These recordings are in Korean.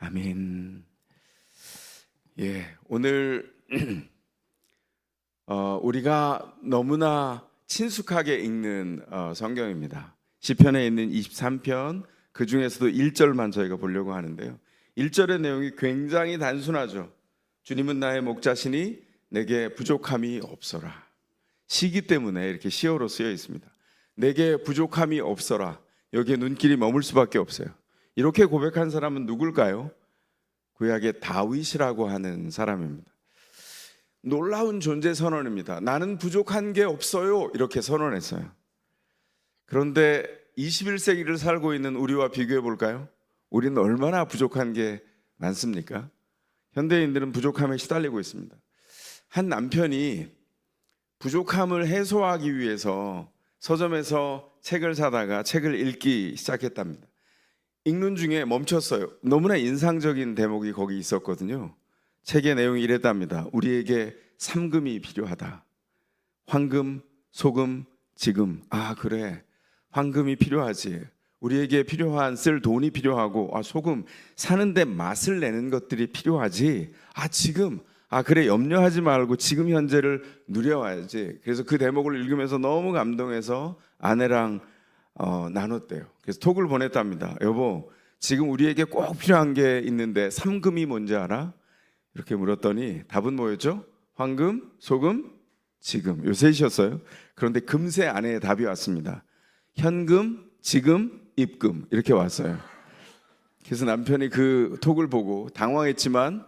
아멘. 오늘 우리가 너무나 친숙하게 읽는 성경입니다. 시편에 있는 23편 그 중에서도 1절만 저희가 보려고 하는데요. 1절의 내용이 굉장히 단순하죠. 주님은 나의 목자시니 내게 부족함이 없어라. 시기 때문에 이렇게 시어로 쓰여 있습니다. 내게 부족함이 없어라. 여기에 눈길이 머물 수밖에 없어요. 이렇게 고백한 사람은 누굴까요? 구약의 다윗이라고 하는 사람입니다. 놀라운 존재 선언입니다. 나는 부족한 게 없어요. 이렇게 선언했어요. 그런데 21세기를 살고 있는 우리와 비교해 볼까요? 우리는 얼마나 부족한 게 많습니까? 현대인들은 부족함에 시달리고 있습니다. 한 남편이 부족함을 해소하기 위해서 서점에서 책을 사다가 책을 읽기 시작했답니다. 읽는 중에 멈췄어요. 너무나 인상적인 대목이 거기 있었거든요. 책의 내용이 이랬답니다. 우리에게 삼금이 필요하다. 황금, 소금, 지금. 아, 그래. 황금이 필요하지. 우리에게 필요한 쓸 돈이 필요하고, 소금, 사는데 맛을 내는 것들이 필요하지. 지금. 그래, 염려하지 말고 지금 현재를 누려와야지. 그래서 그 대목을 읽으면서 너무 감동해서 아내랑 나눴대요. 그래서 톡을 보냈답니다. 여보, 지금 우리에게 꼭 필요한 게 있는데 삼금이 뭔지 알아? 이렇게 물었더니 답은 뭐였죠? 황금, 소금, 지금. 요 셋이었어요. 그런데 금세 아내의 답이 왔습니다. 현금, 지금, 입금. 이렇게 왔어요. 그래서 남편이 그 톡을 보고 당황했지만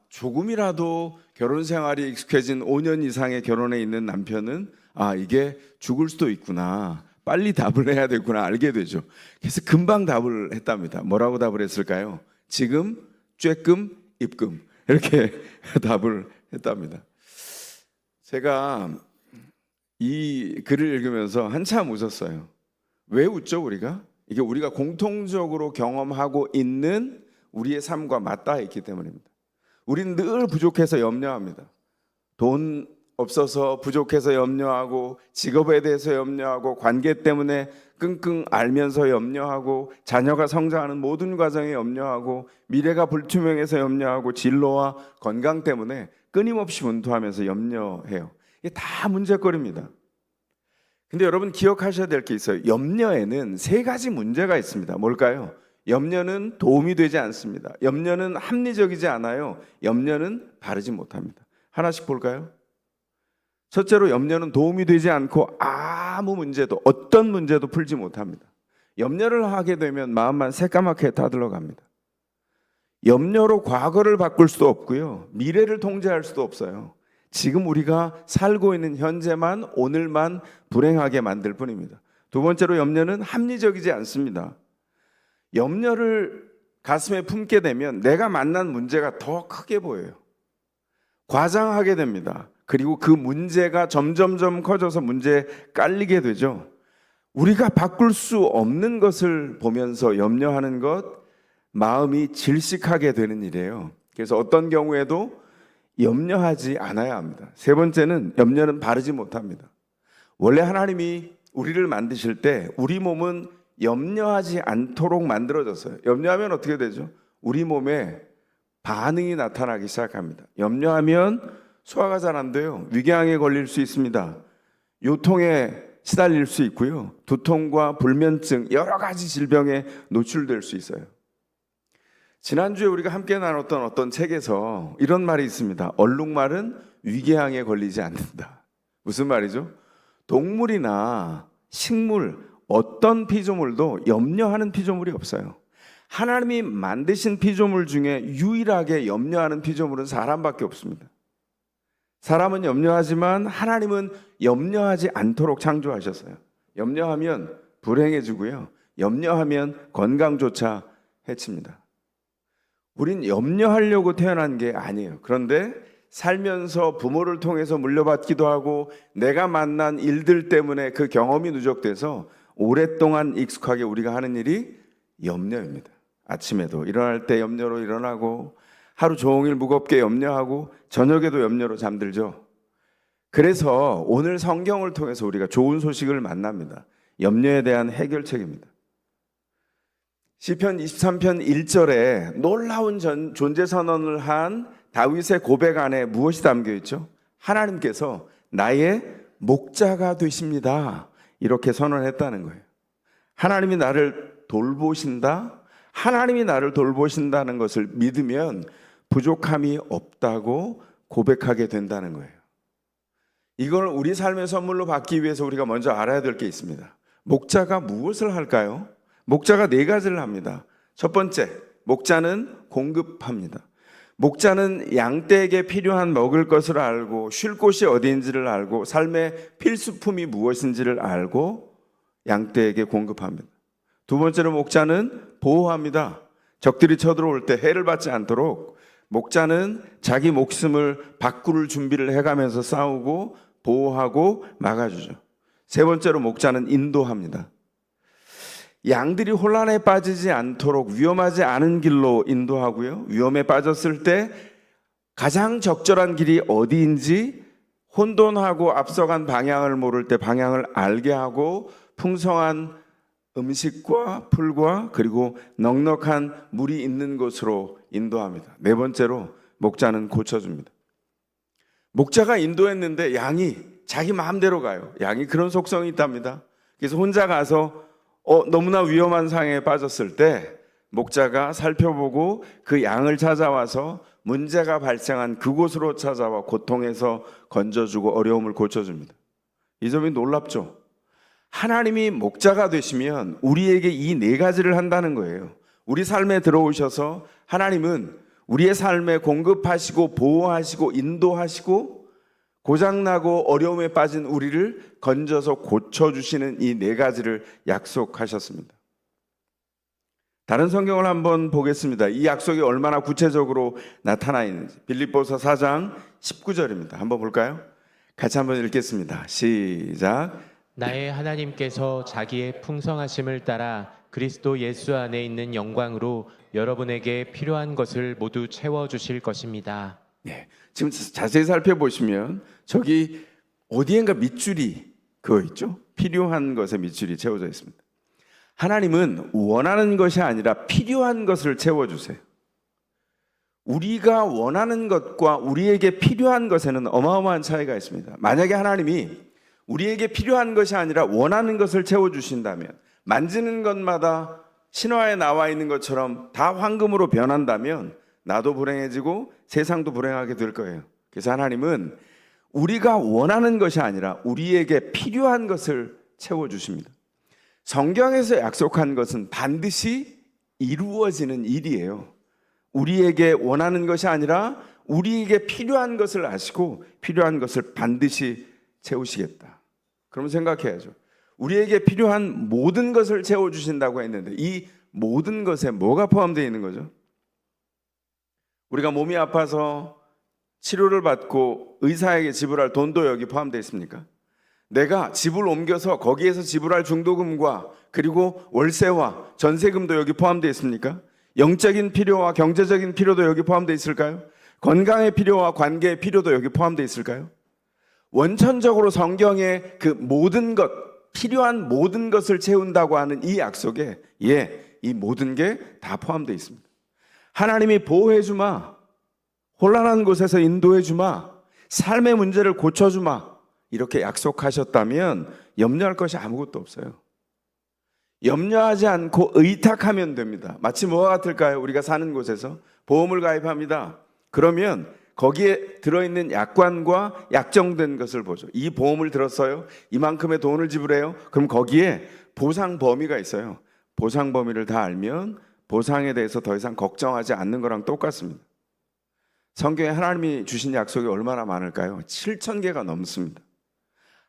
조금이라도 결혼 생활이 익숙해진 5년 이상의 결혼에 있는 남편은 이게 죽을 수도 있구나. 빨리 답을 해야 되구나 알게 되죠. 그래서 금방 답을 했답니다. 뭐라고 답을 했을까요? 지금, 쬐끔, 입금. 이렇게 답을 했답니다. 제가 이 글을 읽으면서 한참 웃었어요. 왜 웃죠, 우리가? 이게 우리가 공통적으로 경험하고 있는 우리의 삶과 맞닿아 있기 때문입니다. 우리는 늘 부족해서 염려합니다. 돈 없어서 부족해서 염려하고, 직업에 대해서 염려하고, 관계 때문에 끙끙 앓면서 염려하고, 자녀가 성장하는 모든 과정에 염려하고, 미래가 불투명해서 염려하고, 진로와 건강 때문에 끊임없이 분투하면서 염려해요. 이게 다 문제거리입니다. 근데 여러분 기억하셔야 될 게 있어요. 염려에는 세 가지 문제가 있습니다. 뭘까요? 염려는 도움이 되지 않습니다. 염려는 합리적이지 않아요. 염려는 바르지 못합니다. 하나씩 볼까요? 첫째로 염려는 도움이 되지 않고 아무 문제도, 어떤 문제도 풀지 못합니다. 염려를 하게 되면 마음만 새까맣게 다들어갑니다. 염려로 과거를 바꿀 수도 없고요, 미래를 통제할 수도 없어요. 지금 우리가 살고 있는 현재만, 오늘만 불행하게 만들 뿐입니다. 두 번째로 염려는 합리적이지 않습니다. 염려를 가슴에 품게 되면 내가 만난 문제가 더 크게 보여요. 과장하게 됩니다. 그리고 그 문제가 점점점 커져서 문제에 깔리게 되죠. 우리가 바꿀 수 없는 것을 보면서 염려하는 것, 마음이 질식하게 되는 일이에요. 그래서 어떤 경우에도 염려하지 않아야 합니다. 세 번째는 염려는 바르지 못합니다. 원래 하나님이 우리를 만드실 때 우리 몸은 염려하지 않도록 만들어졌어요. 염려하면 어떻게 되죠? 우리 몸에 반응이 나타나기 시작합니다. 염려하면 소화가 잘 안 돼요. 위궤양에 걸릴 수 있습니다. 요통에 시달릴 수 있고요. 두통과 불면증, 여러 가지 질병에 노출될 수 있어요. 지난주에 우리가 함께 나눴던 어떤 책에서 이런 말이 있습니다. 얼룩말은 위궤양에 걸리지 않는다. 무슨 말이죠? 동물이나 식물, 어떤 피조물도 염려하는 피조물이 없어요. 하나님이 만드신 피조물 중에 유일하게 염려하는 피조물은 사람밖에 없습니다. 사람은 염려하지만 하나님은 염려하지 않도록 창조하셨어요. 염려하면 불행해지고요, 염려하면 건강조차 해칩니다. 우린 염려하려고 태어난 게 아니에요. 그런데 살면서 부모를 통해서 물려받기도 하고 내가 만난 일들 때문에 그 경험이 누적돼서 오랫동안 익숙하게 우리가 하는 일이 염려입니다. 아침에도 일어날 때 염려로 일어나고, 하루 종일 무겁게 염려하고, 저녁에도 염려로 잠들죠. 그래서 오늘 성경을 통해서 우리가 좋은 소식을 만납니다. 염려에 대한 해결책입니다. 시편 23편 1절에 놀라운 존재 선언을 한 다윗의 고백 안에 무엇이 담겨 있죠? 하나님께서 나의 목자가 되십니다. 이렇게 선언했다는 거예요. 하나님이 나를 돌보신다. 하나님이 나를 돌보신다는 것을 믿으면 부족함이 없다고 고백하게 된다는 거예요. 이걸 우리 삶의 선물로 받기 위해서 우리가 먼저 알아야 될 게 있습니다. 목자가 무엇을 할까요? 목자가 네 가지를 합니다. 첫 번째, 목자는 공급합니다. 목자는 양떼에게 필요한 먹을 것을 알고 쉴 곳이 어디인지를 알고 삶의 필수품이 무엇인지를 알고 양떼에게 공급합니다. 두 번째로 목자는 보호합니다. 적들이 쳐들어올 때 해를 받지 않도록 목자는 자기 목숨을 바꿀 준비를 해가면서 싸우고 보호하고 막아주죠. 세 번째로 목자는 인도합니다. 양들이 혼란에 빠지지 않도록 위험하지 않은 길로 인도하고요. 위험에 빠졌을 때 가장 적절한 길이 어디인지 혼돈하고 앞서간 방향을 모를 때 방향을 알게 하고 풍성한 음식과 풀과 그리고 넉넉한 물이 있는 곳으로 인도합니다. 네 번째로 목자는 고쳐줍니다. 목자가 인도했는데 양이 자기 마음대로 가요. 양이 그런 속성이 있답니다. 그래서 혼자 가서 너무나 위험한 상황에 빠졌을 때 목자가 살펴보고 그 양을 찾아와서 문제가 발생한 그곳으로 찾아와 고통에서 건져주고 어려움을 고쳐줍니다. 이 점이 놀랍죠? 하나님이 목자가 되시면 우리에게 이 네 가지를 한다는 거예요. 우리 삶에 들어오셔서 하나님은 우리의 삶에 공급하시고 보호하시고 인도하시고 고장나고 어려움에 빠진 우리를 건져서 고쳐주시는 이 네 가지를 약속하셨습니다. 다른 성경을 한번 보겠습니다. 이 약속이 얼마나 구체적으로 나타나 있는지. 빌립보서 4장 19절입니다. 한번 볼까요? 같이 한번 읽겠습니다. 시작. 나의 하나님께서 자기의 풍성하심을 따라 그리스도 예수 안에 있는 영광으로 여러분에게 필요한 것을 모두 채워주실 것입니다. 네, 지금 자세히 살펴보시면 저기 어디엔가 밑줄이 그거 있죠? 필요한 것에 밑줄이 채워져 있습니다. 하나님은 원하는 것이 아니라 필요한 것을 채워주세요. 우리가 원하는 것과 우리에게 필요한 것에는 어마어마한 차이가 있습니다. 만약에 하나님이 우리에게 필요한 것이 아니라 원하는 것을 채워주신다면, 만지는 것마다 신화에 나와 있는 것처럼 다 황금으로 변한다면 나도 불행해지고 세상도 불행하게 될 거예요. 그래서 하나님은 우리가 원하는 것이 아니라 우리에게 필요한 것을 채워주십니다. 성경에서 약속한 것은 반드시 이루어지는 일이에요. 우리에게 원하는 것이 아니라 우리에게 필요한 것을 아시고 필요한 것을 반드시 채우시겠다. 그럼 생각해야죠. 우리에게 필요한 모든 것을 채워주신다고 했는데 이 모든 것에 뭐가 포함되어 있는 거죠? 우리가 몸이 아파서 치료를 받고 의사에게 지불할 돈도 여기 포함되어 있습니까? 내가 집을 옮겨서 거기에서 지불할 중도금과 그리고 월세와 전세금도 여기 포함되어 있습니까? 영적인 필요와 경제적인 필요도 여기 포함되어 있을까요? 건강의 필요와 관계의 필요도 여기 포함되어 있을까요? 원천적으로 성경의 그 모든 것, 필요한 모든 것을 채운다고 하는 이 약속에 이 모든 게 다 포함되어 있습니다. 하나님이 보호해주마, 혼란한 곳에서 인도해주마, 삶의 문제를 고쳐주마 이렇게 약속하셨다면 염려할 것이 아무것도 없어요. 염려하지 않고 의탁하면 됩니다. 마치 뭐와 같을까요? 우리가 사는 곳에서 보험을 가입합니다. 그러면 거기에 들어있는 약관과 약정된 것을 보죠. 이 보험을 들었어요. 이만큼의 돈을 지불해요. 그럼 거기에 보상 범위가 있어요. 보상 범위를 다 알면 보상에 대해서 더 이상 걱정하지 않는 거랑 똑같습니다. 성경에 하나님이 주신 약속이 얼마나 많을까요? 7,000개가 넘습니다.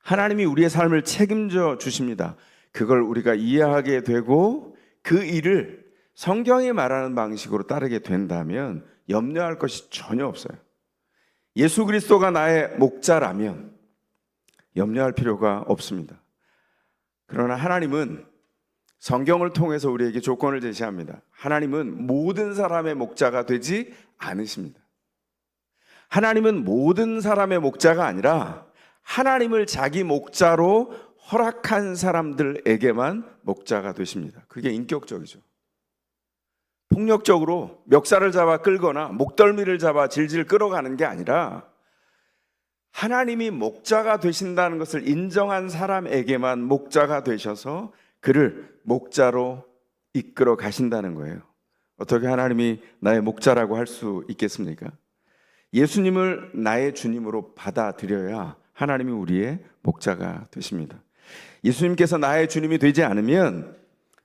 하나님이 우리의 삶을 책임져 주십니다. 그걸 우리가 이해하게 되고 그 일을 성경이 말하는 방식으로 따르게 된다면 염려할 것이 전혀 없어요. 예수 그리스도가 나의 목자라면 염려할 필요가 없습니다. 그러나 하나님은 성경을 통해서 우리에게 조건을 제시합니다. 하나님은 모든 사람의 목자가 되지 않으십니다. 하나님은 모든 사람의 목자가 아니라 하나님을 자기 목자로 허락한 사람들에게만 목자가 되십니다. 그게 인격적이죠. 폭력적으로 멱살을 잡아 끌거나 목덜미를 잡아 질질 끌어가는 게 아니라 하나님이 목자가 되신다는 것을 인정한 사람에게만 목자가 되셔서 그를 목자로 이끌어 가신다는 거예요. 어떻게 하나님이 나의 목자라고 할 수 있겠습니까? 예수님을 나의 주님으로 받아들여야 하나님이 우리의 목자가 되십니다. 예수님께서 나의 주님이 되지 않으면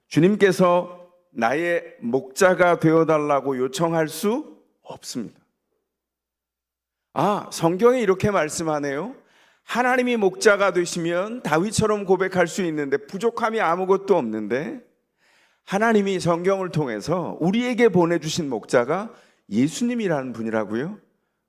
주님께서 나의 목자가 되어달라고 요청할 수 없습니다. 성경에 이렇게 말씀하네요. 하나님이 목자가 되시면 다윗처럼 고백할 수 있는데 부족함이 아무것도 없는데 하나님이 성경을 통해서 우리에게 보내주신 목자가 예수님이라는 분이라고요?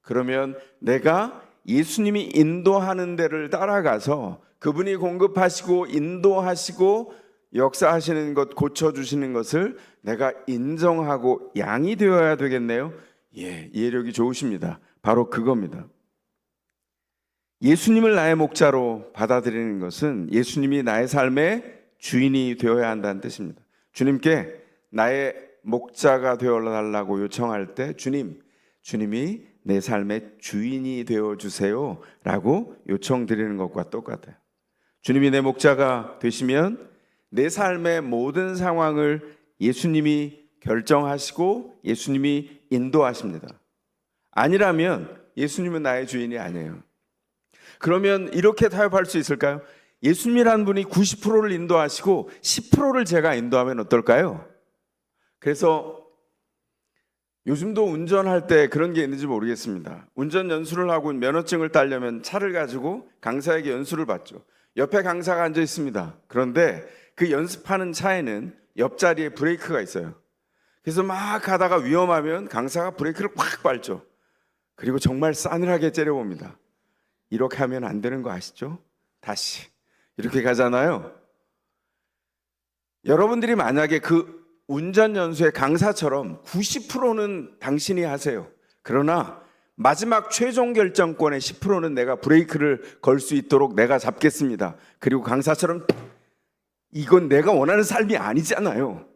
그러면 내가 예수님이 인도하는 데를 따라가서 그분이 공급하시고 인도하시고 역사하시는 것, 고쳐주시는 것을 내가 인정하고 양이 되어야 되겠네요. 이해력이 좋으십니다. 바로 그겁니다. 예수님을 나의 목자로 받아들이는 것은 예수님이 나의 삶의 주인이 되어야 한다는 뜻입니다. 주님께 나의 목자가 되어달라고 요청할 때 주님이 내 삶의 주인이 되어주세요 라고 요청드리는 것과 똑같아요. 주님이 내 목자가 되시면 내 삶의 모든 상황을 예수님이 결정하시고 예수님이 인도하십니다. 아니라면 예수님은 나의 주인이 아니에요. 그러면 이렇게 타협할 수 있을까요? 예수님이라는 분이 90%를 인도하시고 10%를 제가 인도하면 어떨까요? 그래서 요즘도 운전할 때 그런 게 있는지 모르겠습니다. 운전 연수를 하고 면허증을 따려면 차를 가지고 강사에게 연수를 받죠. 옆에 강사가 앉아 있습니다. 그런데 그 연습하는 차에는 옆자리에 브레이크가 있어요. 그래서 막 가다가 위험하면 강사가 브레이크를 팍 밟죠. 그리고 정말 싸늘하게 째려봅니다. 이렇게 하면 안 되는 거 아시죠? 다시 이렇게 가잖아요. 여러분들이 만약에 그 운전 연수의 강사처럼 90%는 당신이 하세요. 그러나 마지막 최종 결정권의 10%는 내가 브레이크를 걸 수 있도록 내가 잡겠습니다. 그리고 강사처럼 이건 내가 원하는 삶이 아니잖아요.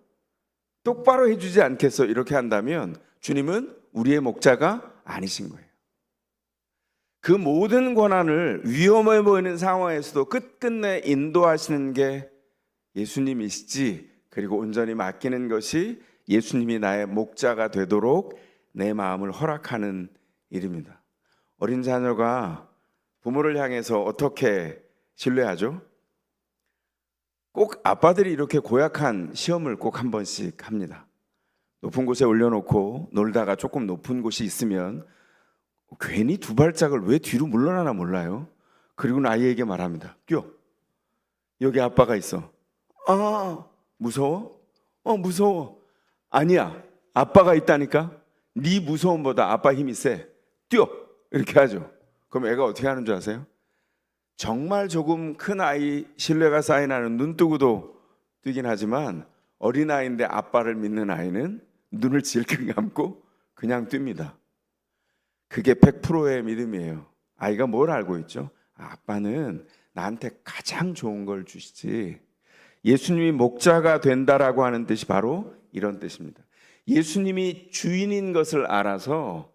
똑바로 해주지 않겠어. 이렇게 한다면 주님은 우리의 목자가 아니신 거예요. 그 모든 권한을 위험해 보이는 상황에서도 끝끝내 인도하시는 게 예수님이시지, 그리고 온전히 맡기는 것이 예수님이 나의 목자가 되도록 내 마음을 허락하는 일입니다. 어린 자녀가 부모를 향해서 어떻게 신뢰하죠? 꼭 아빠들이 이렇게 고약한 시험을 꼭 한 번씩 합니다. 높은 곳에 올려놓고 놀다가 조금 높은 곳이 있으면 괜히 두 발짝을 왜 뒤로 물러나나 몰라요. 그리고는 아이에게 말합니다. 뛰어. 여기 아빠가 있어. 무서워? 무서워. 아니야. 아빠가 있다니까. 네 무서움보다 아빠 힘이 세. 뛰어. 이렇게 하죠. 그럼 애가 어떻게 하는 줄 아세요? 정말 조금 큰 아이, 신뢰가 쌓인 아이는 눈 뜨고도 뛰긴 하지만 어린아이인데 아빠를 믿는 아이는 눈을 질끈 감고 그냥 뜁니다. 그게 100%의 믿음이에요. 아이가 뭘 알고 있죠? 아빠는 나한테 가장 좋은 걸 주시지. 예수님이 목자가 된다라고 하는 뜻이 바로 이런 뜻입니다. 예수님이 주인인 것을 알아서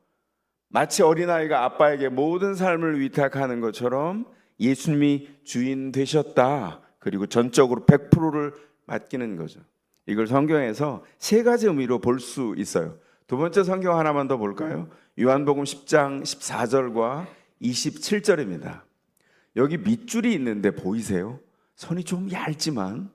마치 어린아이가 아빠에게 모든 삶을 위탁하는 것처럼 예수님이 주인 되셨다. 그리고 전적으로 100%를 맡기는 거죠. 이걸 성경에서 세 가지 의미로 볼 수 있어요. 두 번째 성경 하나만 더 볼까요? 요한복음 10장 14절과 27절입니다. 여기 밑줄이 있는데 보이세요? 선이 좀 얇지만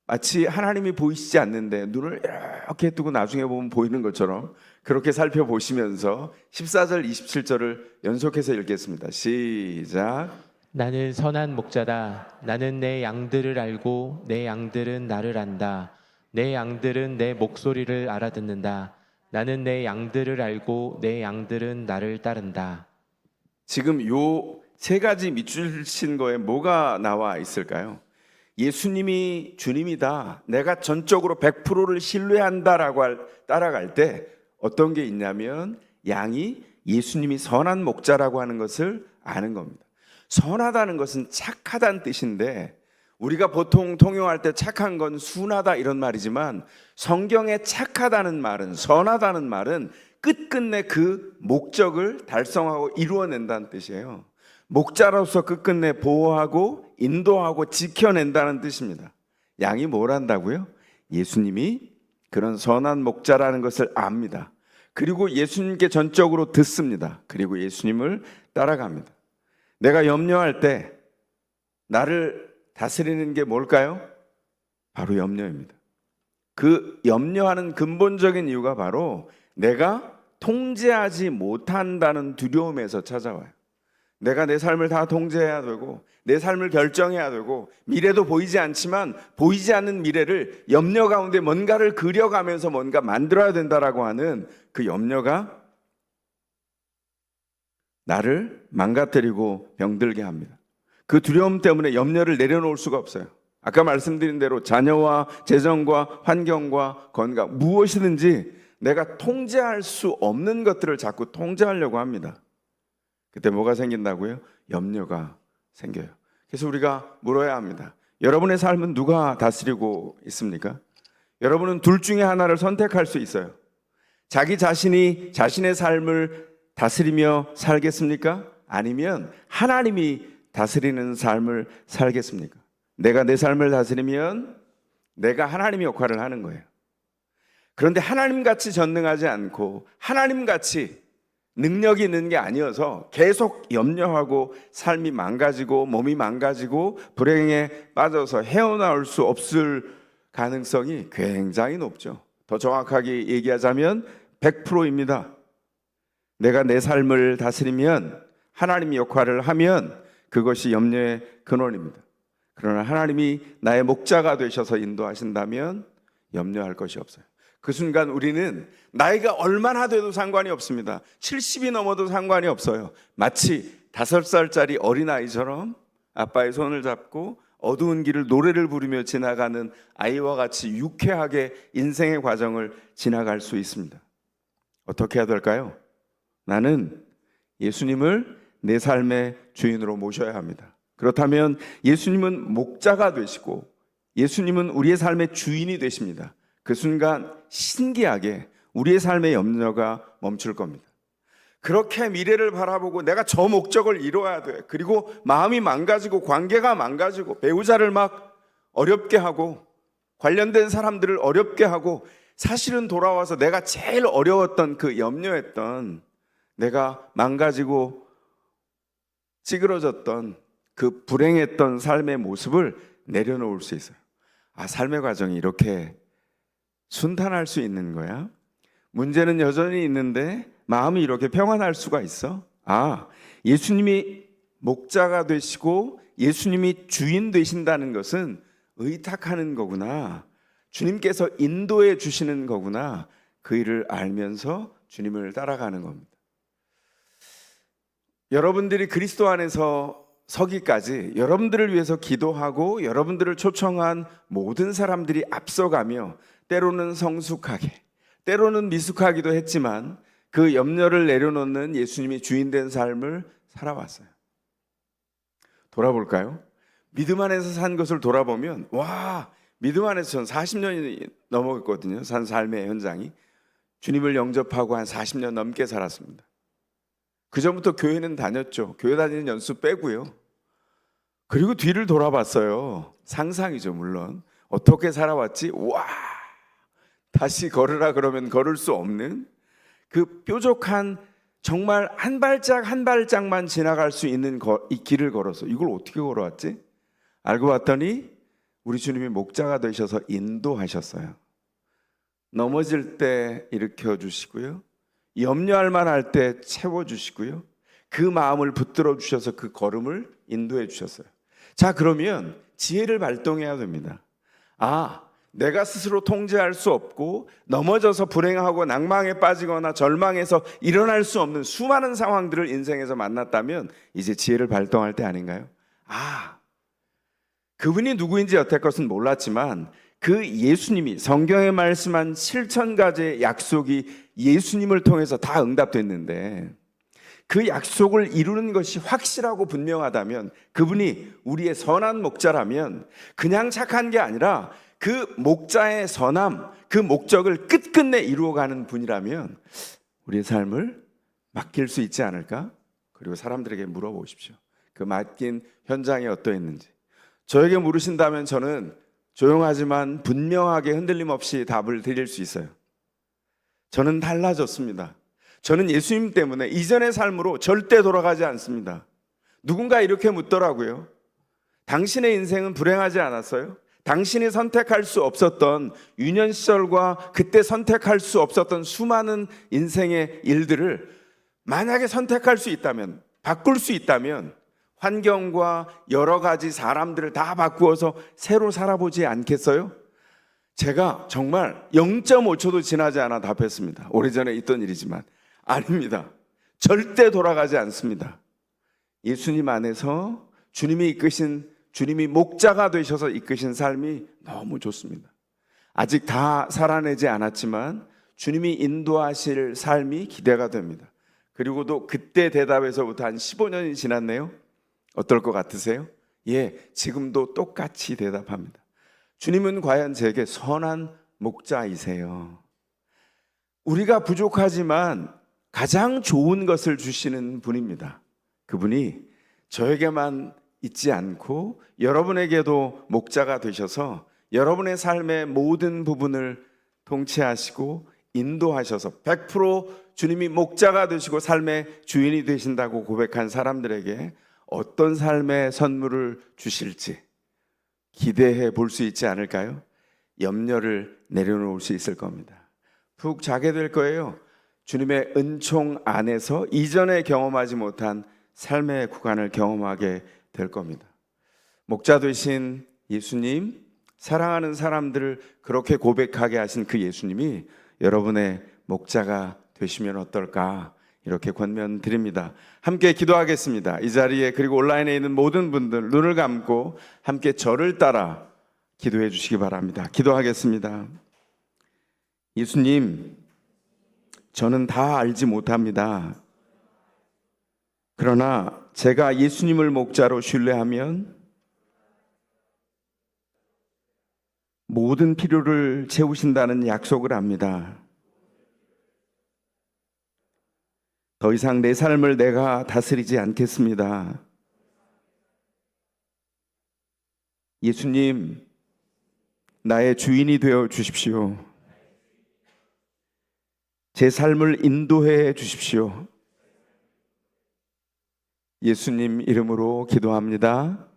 마치 하나님이 보이시지 않는데 눈을 이렇게 뜨고 나중에 보면 보이는 것처럼 그렇게 살펴보시면서 14절 27절을 연속해서 읽겠습니다. 시작. 나는 선한 목자다. 나는 내 양들을 알고 내 양들은 나를 안다. 내 양들은 내 목소리를 알아듣는다. 나는 내 양들을 알고 내 양들은 나를 따른다. 지금 요 세 가지 밑줄 친 거에 뭐가 나와 있을까요? 예수님이 주님이다. 내가 전적으로 100%를 신뢰한다라고 따라갈 때 어떤 게 있냐면 양이 예수님이 선한 목자라고 하는 것을 아는 겁니다. 선하다는 것은 착하다는 뜻인데 우리가 보통 통용할 때 착한 건 순하다 이런 말이지만 성경에 착하다는 말은, 선하다는 말은 끝끝내 그 목적을 달성하고 이루어낸다는 뜻이에요. 목자로서 끝끝내 보호하고 인도하고 지켜낸다는 뜻입니다. 양이 뭘 한다고요? 예수님이 그런 선한 목자라는 것을 압니다. 그리고 예수님께 전적으로 듣습니다. 그리고 예수님을 따라갑니다. 내가 염려할 때 나를 다스리는 게 뭘까요? 바로 염려입니다. 그 염려하는 근본적인 이유가 바로 내가 통제하지 못한다는 두려움에서 찾아와요. 내가 내 삶을 다 통제해야 되고 내 삶을 결정해야 되고 미래도 보이지 않지만 보이지 않는 미래를 염려 가운데 뭔가를 그려가면서 뭔가 만들어야 된다라고 하는 그 염려가 나를 망가뜨리고 병들게 합니다. 그 두려움 때문에 염려를 내려놓을 수가 없어요. 아까 말씀드린 대로 자녀와 재정과 환경과 건강 무엇이든지 내가 통제할 수 없는 것들을 자꾸 통제하려고 합니다. 그때 뭐가 생긴다고요? 염려가 생겨요. 그래서 우리가 물어야 합니다. 여러분의 삶은 누가 다스리고 있습니까? 여러분은 둘 중에 하나를 선택할 수 있어요. 자기 자신이 자신의 삶을 다스리며 살겠습니까? 아니면 하나님이 다스리는 삶을 살겠습니까? 내가 내 삶을 다스리면 내가 하나님의 역할을 하는 거예요. 그런데 하나님같이 전능하지 않고 하나님같이 능력이 있는 게 아니어서 계속 염려하고 삶이 망가지고 몸이 망가지고 불행에 빠져서 헤어나올 수 없을 가능성이 굉장히 높죠. 더 정확하게 얘기하자면 100%입니다. 내가 내 삶을 다스리면 하나님의 역할을 하면 그것이 염려의 근원입니다. 그러나 하나님이 나의 목자가 되셔서 인도하신다면 염려할 것이 없어요. 그 순간 우리는 나이가 얼마나 돼도 상관이 없습니다. 70이 넘어도 상관이 없어요. 마치 5살짜리 어린아이처럼 아빠의 손을 잡고 어두운 길을 노래를 부르며 지나가는 아이와 같이 유쾌하게 인생의 과정을 지나갈 수 있습니다. 어떻게 해야 될까요? 나는 예수님을 내 삶의 주인으로 모셔야 합니다. 그렇다면 예수님은 목자가 되시고 예수님은 우리의 삶의 주인이 되십니다. 그 순간 신기하게 우리의 삶의 염려가 멈출 겁니다. 그렇게 미래를 바라보고 내가 저 목적을 이루어야 돼. 그리고 마음이 망가지고 관계가 망가지고 배우자를 막 어렵게 하고 관련된 사람들을 어렵게 하고 사실은 돌아와서 내가 제일 어려웠던 그 염려했던 내가 망가지고 찌그러졌던 그 불행했던 삶의 모습을 내려놓을 수 있어요. 아, 삶의 과정이 이렇게 순탄할 수 있는 거야? 문제는 여전히 있는데 마음이 이렇게 평안할 수가 있어? 아, 예수님이 목자가 되시고 예수님이 주인 되신다는 것은 의탁하는 거구나. 주님께서 인도해 주시는 거구나. 그 일을 알면서 주님을 따라가는 겁니다. 여러분들이 그리스도 안에서 서기까지 여러분들을 위해서 기도하고 여러분들을 초청한 모든 사람들이 앞서가며 때로는 성숙하게, 때로는 미숙하기도 했지만 그 염려를 내려놓는 예수님이 주인된 삶을 살아왔어요. 돌아볼까요? 믿음 안에서 산 것을 돌아보면 와, 믿음 안에서 전 40년이 넘었거든요. 산 삶의 현장이. 주님을 영접하고 한 40년 넘게 살았습니다. 그 전부터 교회는 다녔죠. 교회 다니는 연수 빼고요. 그리고 뒤를 돌아봤어요. 상상이죠, 물론. 어떻게 살아왔지? 와, 다시 걸으라 그러면 걸을 수 없는 그 뾰족한 정말 한 발짝 한 발짝만 지나갈 수 있는 이 길을 걸어서 이걸 어떻게 걸어왔지? 알고 봤더니 우리 주님이 목자가 되셔서 인도하셨어요. 넘어질 때 일으켜 주시고요. 염려할 만할 때 채워주시고요. 그 마음을 붙들어 주셔서 그 걸음을 인도해 주셨어요. 자, 그러면 지혜를 발동해야 됩니다. 아, 내가 스스로 통제할 수 없고 넘어져서 불행하고 낭망에 빠지거나 절망해서 일어날 수 없는 수많은 상황들을 인생에서 만났다면 이제 지혜를 발동할 때 아닌가요? 아, 그분이 누구인지 여태껏은 몰랐지만 그 예수님이 성경에 말씀한 7,000가지의 약속이 예수님을 통해서 다 응답됐는데 그 약속을 이루는 것이 확실하고 분명하다면, 그분이 우리의 선한 목자라면 그냥 착한 게 아니라 그 목자의 선함, 그 목적을 끝끝내 이루어가는 분이라면 우리의 삶을 맡길 수 있지 않을까? 그리고 사람들에게 물어보십시오. 그 맡긴 현장이 어떠했는지. 저에게 물으신다면 저는 조용하지만 분명하게 흔들림 없이 답을 드릴 수 있어요. 저는 달라졌습니다. 저는 예수님 때문에 이전의 삶으로 절대 돌아가지 않습니다. 누군가 이렇게 묻더라고요. 당신의 인생은 불행하지 않았어요? 당신이 선택할 수 없었던 유년 시절과 그때 선택할 수 없었던 수많은 인생의 일들을 만약에 선택할 수 있다면, 바꿀 수 있다면 환경과 여러 가지 사람들을 다 바꾸어서 새로 살아보지 않겠어요? 제가 정말 0.5초도 지나지 않아 답했습니다. 오래전에 있던 일이지만 아닙니다. 절대 돌아가지 않습니다. 예수님 안에서 주님이 이끄신, 주님이 목자가 되셔서 이끄신 삶이 너무 좋습니다. 아직 다 살아내지 않았지만 주님이 인도하실 삶이 기대가 됩니다. 그리고도 그때 대답에서부터 한 15년이 지났네요. 어떨 것 같으세요? 예, 지금도 똑같이 대답합니다. 주님은 과연 제게 선한 목자이세요. 우리가 부족하지만 가장 좋은 것을 주시는 분입니다. 그분이 저에게만 있지 않고 여러분에게도 목자가 되셔서 여러분의 삶의 모든 부분을 통치하시고 인도하셔서 100% 주님이 목자가 되시고 삶의 주인이 되신다고 고백한 사람들에게 어떤 삶의 선물을 주실지 기대해 볼 수 있지 않을까요? 염려를 내려놓을 수 있을 겁니다. 푹 자게 될 거예요. 주님의 은총 안에서 이전에 경험하지 못한 삶의 구간을 경험하게 될 겁니다. 목자 되신 예수님, 사랑하는 사람들을 그렇게 고백하게 하신 그 예수님이 여러분의 목자가 되시면 어떨까, 이렇게 권면드립니다. 함께 기도하겠습니다. 이 자리에 그리고 온라인에 있는 모든 분들 눈을 감고 함께 저를 따라 기도해 주시기 바랍니다. 기도하겠습니다. 예수님, 저는 다 알지 못합니다. 그러나 제가 예수님을 목자로 신뢰하면 모든 필요를 채우신다는 약속을 합니다. 더 이상 내 삶을 내가 다스리지 않겠습니다. 예수님, 나의 주인이 되어 주십시오. 제 삶을 인도해 주십시오. 예수님 이름으로 기도합니다.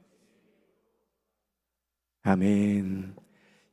아멘.